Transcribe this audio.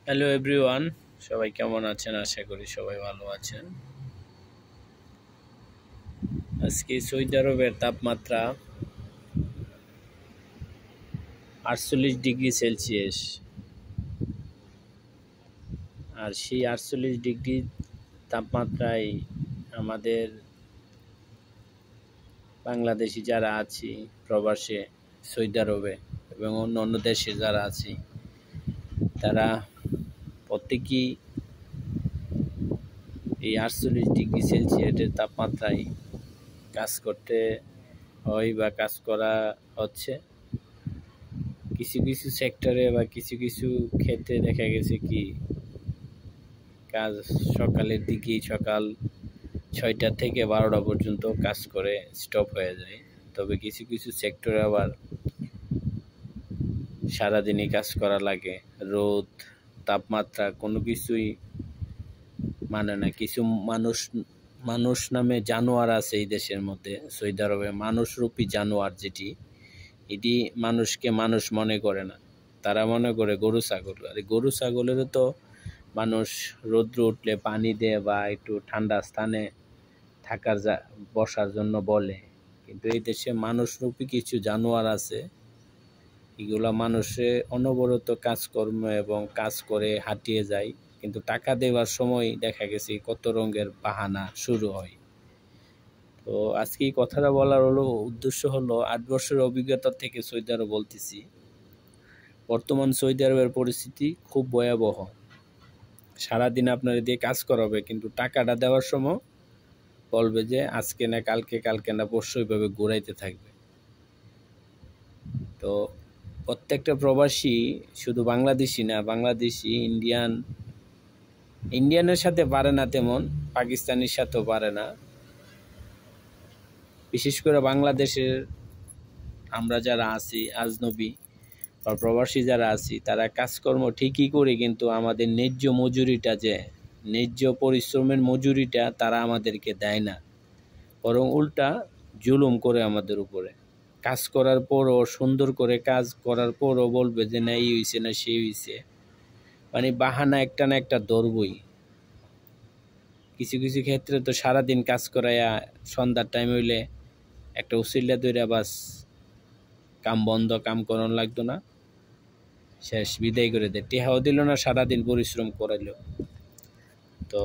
Hello everyone, সবাই কেমন আছেন? আশা করি সবাই ভালো আছেন। আজকে সৌদি আরবের তাপমাত্রা 48 ডিগ্রি সেলসিয়াস। আর সেই 48 ডিগ্রি তাপমাত্রায় আমাদের বাংলাদেশি যারা আছি প্রবাসে সৌদি আরবে এবং অন্য দেশে যারা আছি, তারা প্রত্যেকেই এই 48 ডিগ্রি সেলসিয়াসের তাপমাত্রায় কাজ করতে হয় বা কাজ করা হচ্ছে। কিছু কিছু সেক্টরে বা কিছু কিছু ক্ষেত্রে দেখা গেছে কি কাজ সকালের দিকেই সকাল 6টা থেকে 12টা পর্যন্ত কাজ করে স্টপ হয়ে যায়। তবে কিছু কিছু সেক্টরে আবার সারাদিনই কাজ করা লাগে। রোদ, তাপমাত্রা কোনো কিছুই মানে না। কিছু মানুষ নামে জানোয়ার আছে এই দেশের মধ্যে, সৌদি আরবে মানুষরূপী জানোয়ার, এটি মানুষকে মানুষ মনে করে না। তারা মনে করে গরু ছাগল। আর গরু ছাগলেরও তো মানুষ রৌদ্র উঠলে পানি দেয় বা একটু ঠান্ডা স্থানে বসার জন্য বলে। কিন্তু এই দেশে মানুষরূপী কিছু জানোয়ার আছে, এগুলা মানুষে অনবরত কাজকর্ম এবং কাজ করে হাঁটিয়ে যায়, কিন্তু টাকা দেওয়ার সময় দেখা গেছে কত রঙের বাহানা শুরু হয়। তো আজকে এই কথাটা বলার উদ্দেশ্য হলো 8 বছরের অভিজ্ঞতা থেকে সৌদি আরব বলতেছি। বর্তমান সৌদি আরবের পরিস্থিতি খুব ভয়াবহ। সারাদিন আপনার দিয়ে কাজ করাবে, কিন্তু টাকাটা দেওয়ার সময় বলবে যে আজকে না কালকে, কালকে না পরশু, এইভাবে ঘুরাইতে থাকবে। তো প্রত্যেকটা প্রবাসী, শুধু বাংলাদেশি না, বাংলাদেশি ইন্ডিয়ানের সাথে পারে না তেমন, পাকিস্তানির সাথেও পারে না। বিশেষ করে বাংলাদেশের আমরা যারা আছি আজনবী বা প্রবাসী যারা আছি, তারা কাজকর্ম ঠিকই করি, কিন্তু আমাদের ন্যায্য পরিশ্রমের মজুরিটা তারা আমাদেরকে দেয় না, বরং উল্টা জুলুম করে আমাদের উপরে। কাজ করার পরও, সুন্দর করে কাজ করার পরও বলবে যে না এই হয়েছে না সেই হয়েছে, মানে বাহানা একটা না একটা ধরবই। কিছু কিছু ক্ষেত্রে তো সারাদিন কাজ করাইয়া সন্ধ্যার টাইম হইলে একটা উসিল্লা দইরা বাস কাম বন্ধ, কাম করন লাগতো না, শেষ, বিদায় করে দেয়। টেহাও দিল না, সারাদিন পরিশ্রম করাইল। তো